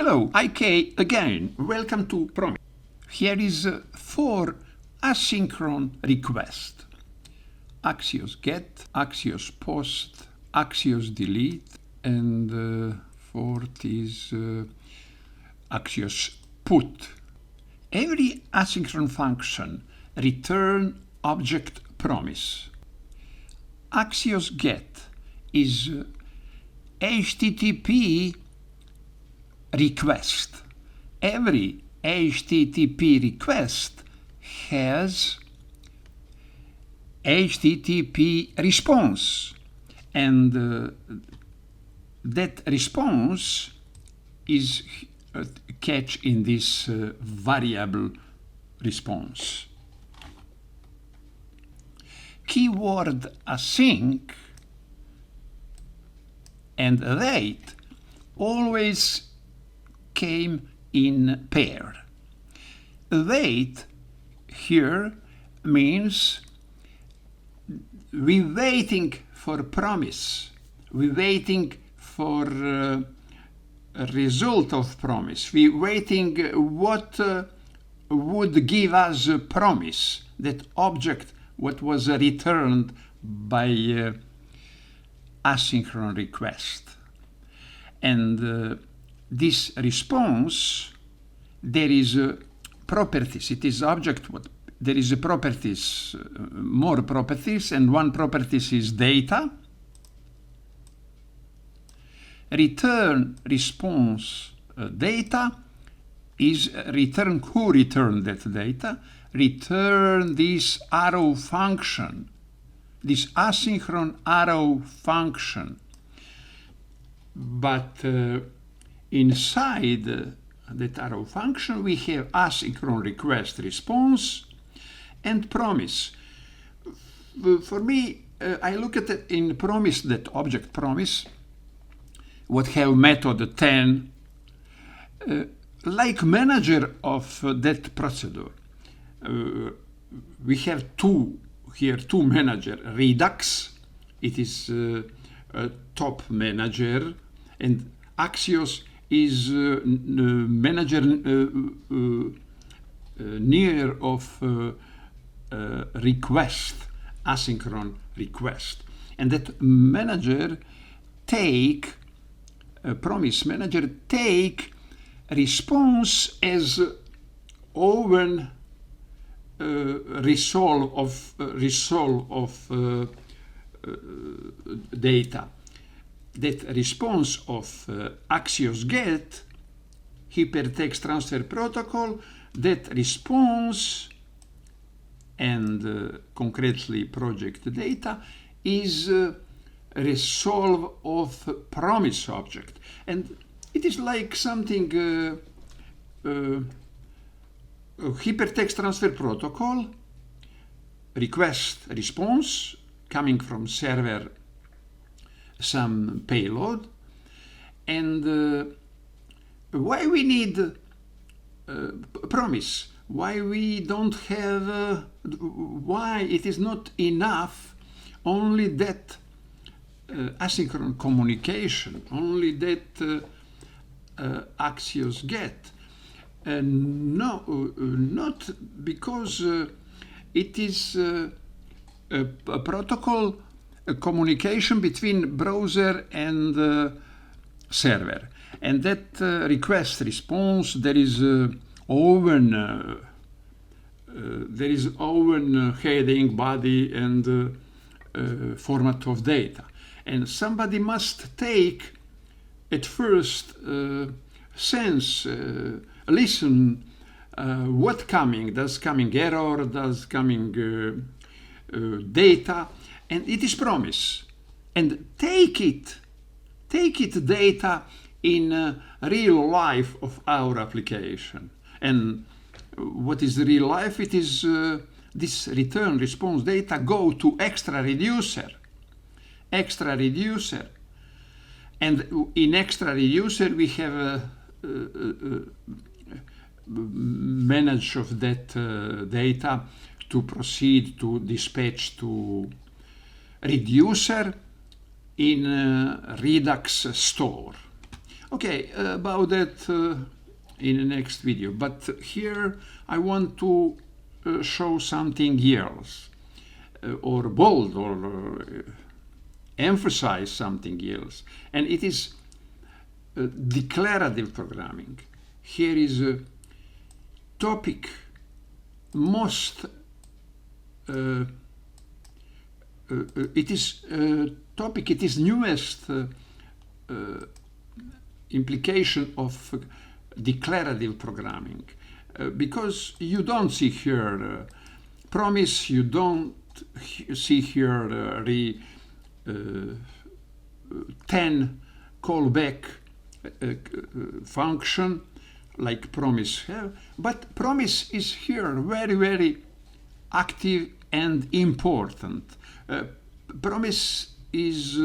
Hello, IK again. Welcome to Promise. Here is 4 asynchronous requests. Axios get, Axios post, Axios delete, and fourth is Axios put. Every asynchronous function return object promise. Axios get is HTTP request. Every HTTP request has HTTP response, and that response is catch in this variable response. Keyword async and await always came in pair. Await here means we're waiting for promise. We're waiting for a result of promise. We're waiting what would give us a promise, that object what was returned by asynchronous request. And this response, there is properties. It is object what there is a properties, more properties, and one properties is data. Return response data is return who returned that data. Return this arrow function, this asynchronous arrow function. But inside that arrow function, we have asynchronous request response and promise. For me, I look at it in promise, that object promise, what have method 10, like manager of that procedure. We have two manager. Redux, it is a top manager, and Axios is manager near of request, asynchronous request. And that manager take, promise manager take response as open resolve of data. That response of Axios get, hypertext transfer protocol, that response and concretely project data is resolve of promise object. And it is like something hypertext transfer protocol, request response coming from server, some payload. And why we need promise? Why we don't have, why it is not enough only that asynchronous communication, only that Axios get? No, not because it is a protocol, a communication between browser and server, and that request response, there is open heading, body, and format of data, and somebody must take at first sense, listen, what coming, does coming error, does coming data, and it is promise, and take it data in real life of our application. And what is real life? It is this return response data go to extra reducer, and in extra reducer we have manage of that data to proceed to dispatch to reducer in Redux store. Okay, about that in the next video. But here I want to show something else, or bold, or emphasize something else, and it is declarative programming. Here is a topic most it is topic, it is newest implication of declarative programming, because you don't see here promise, you don't see here 10 callback function like promise have, but promise is here very, very active and important. Promise is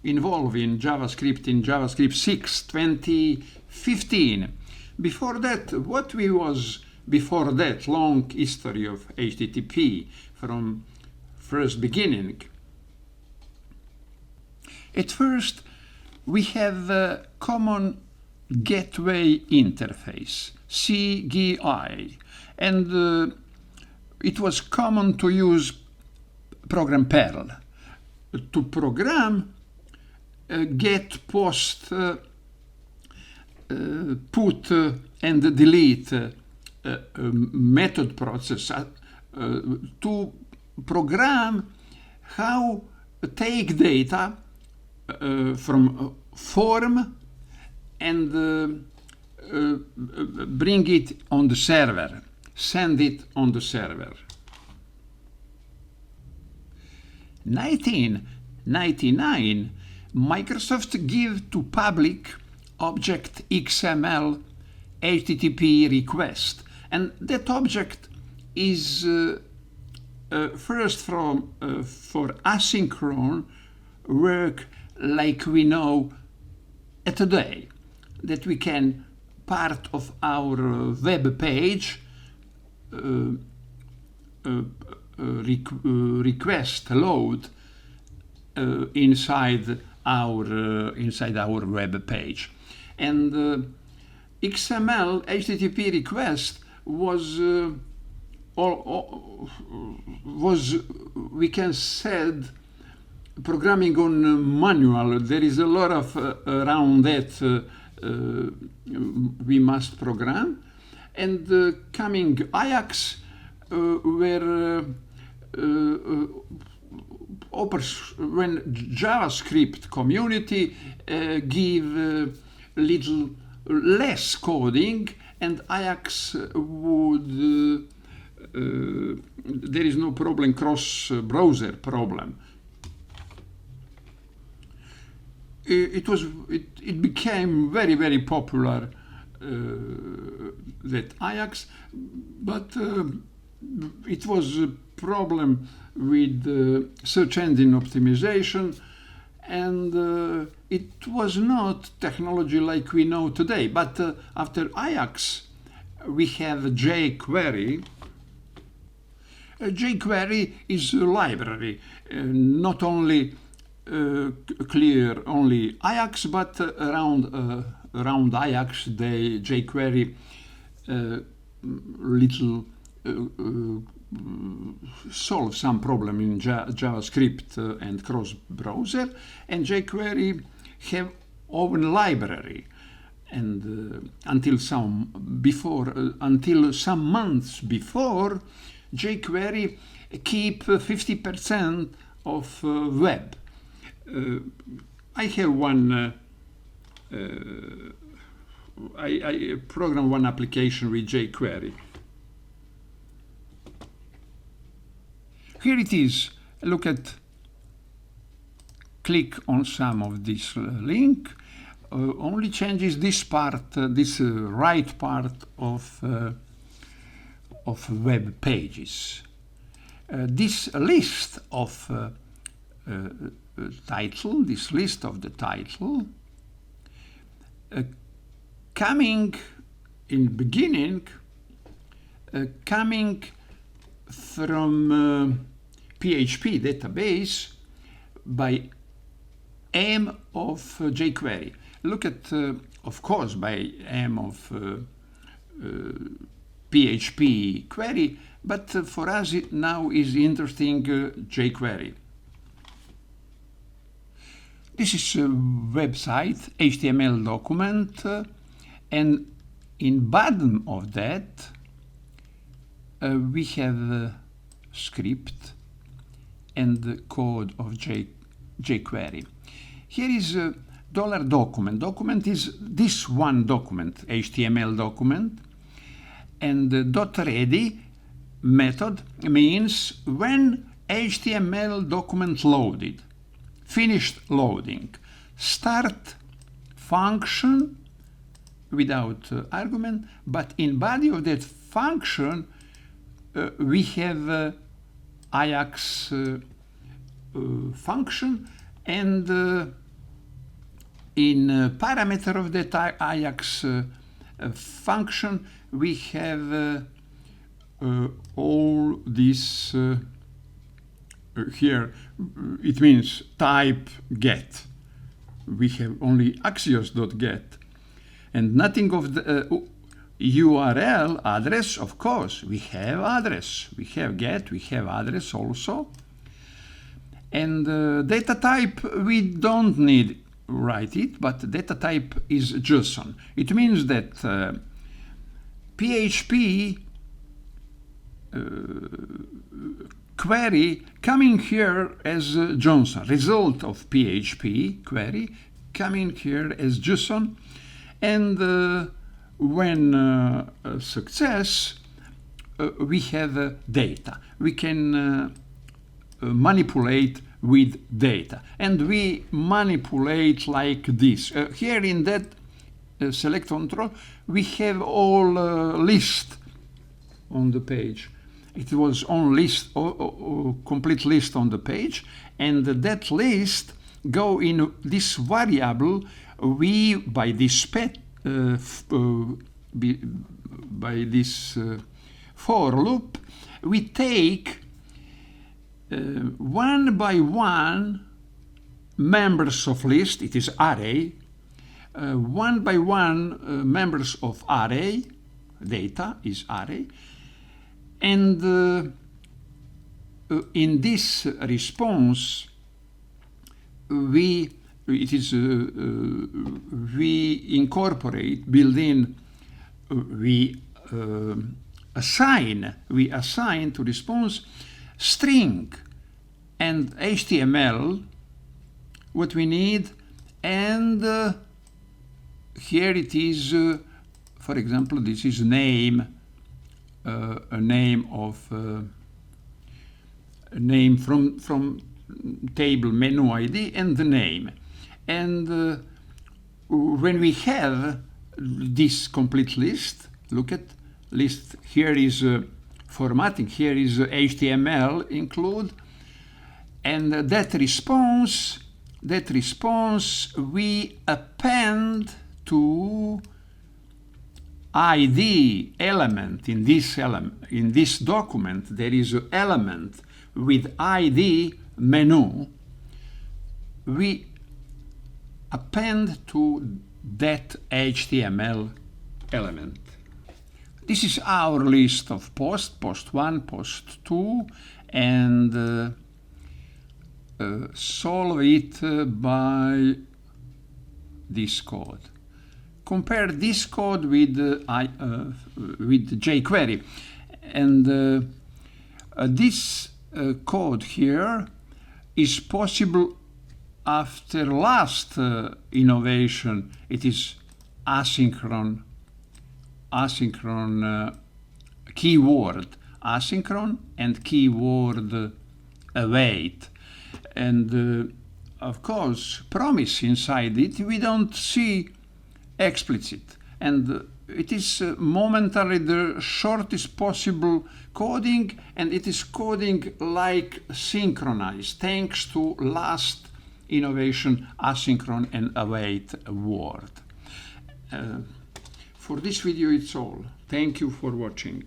involved in JavaScript 6 2015. Before that, what we was before that long history of HTTP from first beginning. At first, we have a common gateway interface, CGI, and it was common to use program Perl to program get, post, put and delete method process to program how take data from form and bring it on the server, send it on the server. 1999, Microsoft gave to public object XML HTTP request, and that object is first for asynchronous work like we know today, that we can part of our web page request load inside our web page, and XML HTTP request was we can said programming on manual. There is a lot of around that we must program, and coming Ajax where when JavaScript community give little less coding, and Ajax would there is no problem, cross browser problem. It became very, very popular, that Ajax, but it was a problem with search engine optimization, and it was not technology like we know today. But after Ajax, we have jQuery. jQuery is a library, not only clear only Ajax, but around Ajax, the jQuery little solve some problem in JavaScript and cross-browser, and jQuery have own library, and until some months before, jQuery keep 50% of web. I have one. I program one application with jQuery. Here it is. Look at. Click on some of this link. Only changes this part, this right part of web pages. This list of title, this list of the title, coming in beginning, coming from PHP database by aim of jQuery. look at, of course, by M of PHP query, but for us now is interesting jQuery. This is a website, HTML document, and in bottom of that we have a script and the code of jQuery. Here is a $document. Document is this one document, HTML document, and the .ready method means when HTML document loaded, finished loading, start function without argument, but in body of that function we have Ajax function, and in parameter of that Ajax function we have all this here. It means type get. We have only axios.get and nothing of the URL address. Of course, we have address, we have get, we have address also. And data type, we don't need write it, but data type is JSON. It means that PHP query coming here as JSON, result of PHP query coming here as JSON, and when success, we have data. We can manipulate with data, and we manipulate like this. Here in that select control, we have all list on the page. It was on list, complete list on the page, and that list go in this variable. We by this by this for loop, we take one by one members of list. It is array. One by one members of array. Data is array. And in this response, we incorporate, build in, we assign to response string and HTML, what we need, and here it is, for example, this is name, a name of name from table menu ID and the name. And when we have this complete list, look at list, here is formatting, here is HTML include, and that response we append to ID element. In this document there is an element with ID menu. We append to that HTML element. This is our list of post 1, post 2, and solve it by this code. Compare this code with jQuery, and this code here is possible after last innovation. It is asynchron keyword asynchron and keyword await, and of course promise inside it we don't see explicit, and it is momentarily the shortest possible coding, and it is coding like synchronized thanks to last innovation asynchron and await word. For this video it's all. Thank you for watching.